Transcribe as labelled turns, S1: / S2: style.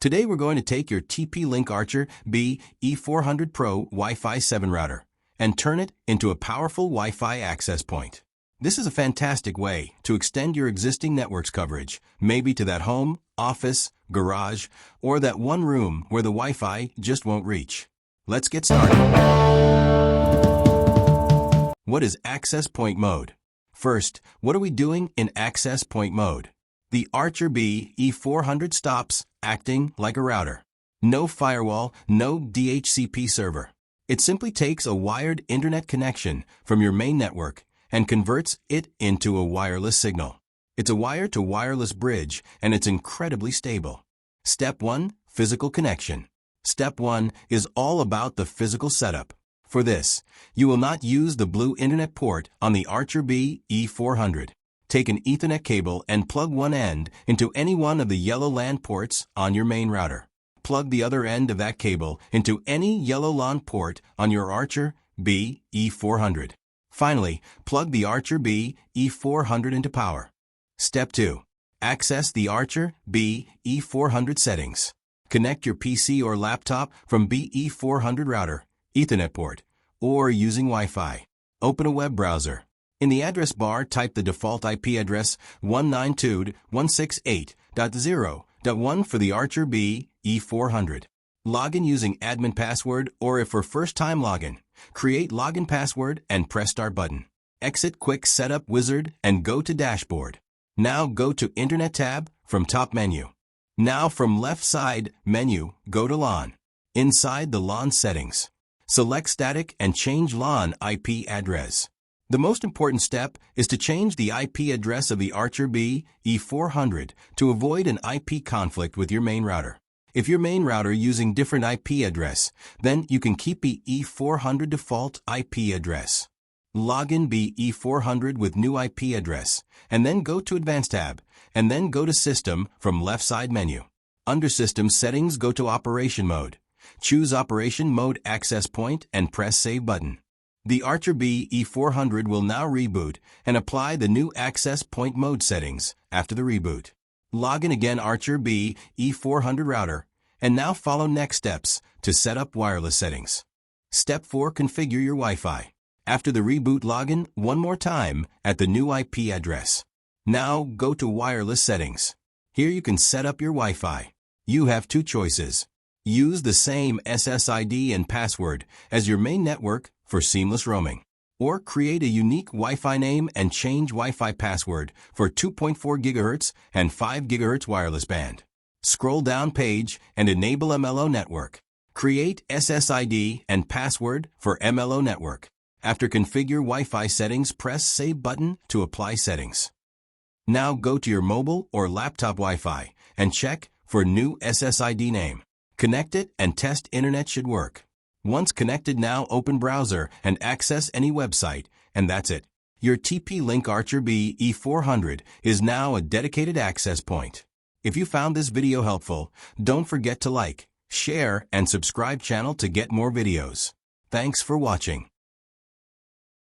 S1: Today we're going to take your TP-link Archer BE400 Pro Wi-Fi 7 router and turn it into a powerful Wi-Fi access point. This is a fantastic way to extend your existing network's coverage, maybe to that home, office, garage, or that one room where the Wi-Fi just won't reach. Let's get started. What is access point mode? First, what are we doing in access point mode? The Archer BE400 stops acting like a router. No firewall, no DHCP server. It simply takes a wired internet connection from your main network and converts it into a wireless signal. It's a wire-to-wireless bridge, and it's incredibly stable. Step 1. Physical connection. Step 1 is all about the physical setup. For this, you will not use the blue internet port on the Archer BE400. Take an Ethernet cable and plug one end into any one of the yellow LAN ports on your main router. Plug the other end of that cable into any yellow LAN port on your Archer BE400. Finally, plug the Archer BE400 into power. Step 2. Access the Archer BE400 settings. Connect your PC or laptop from BE400 router, Ethernet port, or using Wi-Fi. Open a web browser. In the address bar, type the default IP address 192.168.0.1 for the Archer BE400. Login using admin password, or if for first-time login, create login password and press Start button. Exit Quick Setup Wizard and go to Dashboard. Now go to Internet tab from top menu. Now from left side menu, go to LAN. Inside the LAN settings, select static and change LAN IP address. The most important step is to change the IP address of the Archer BE400 to avoid an IP conflict with your main router. If your main router using different IP address, then you can keep BE400 default IP address. Log in BE400 with new IP address, and then go to Advanced tab, and then go to System from left side menu. Under System Settings, go to Operation Mode. Choose Operation Mode Access Point and press Save button. The Archer BE400 will now reboot and apply the new access point mode settings after the reboot. Log in again Archer BE400 router, and now follow next steps to set up wireless settings. Step 4. Configure your Wi-Fi. After the reboot, login one more time at the new IP address. Now go to wireless settings. Here you can set up your Wi-Fi. You have two choices. Use the same SSID and password as your main network for seamless roaming, or create a unique Wi-Fi name and change Wi-Fi password for 2.4 GHz and 5 GHz wireless band. Scroll down page and enable MLO network. Create SSID and password for MLO network. After configure Wi-Fi settings, press Save button to apply settings. Now go to your mobile or laptop Wi-Fi and check for new SSID name. Connect it and test internet should work. Once connected, now open browser and access any website, and that's it. Your TP-link Archer BE400 is now a dedicated access point. If you found this video helpful, don't forget to like, share, and subscribe channel to get more videos. Thanks for watching.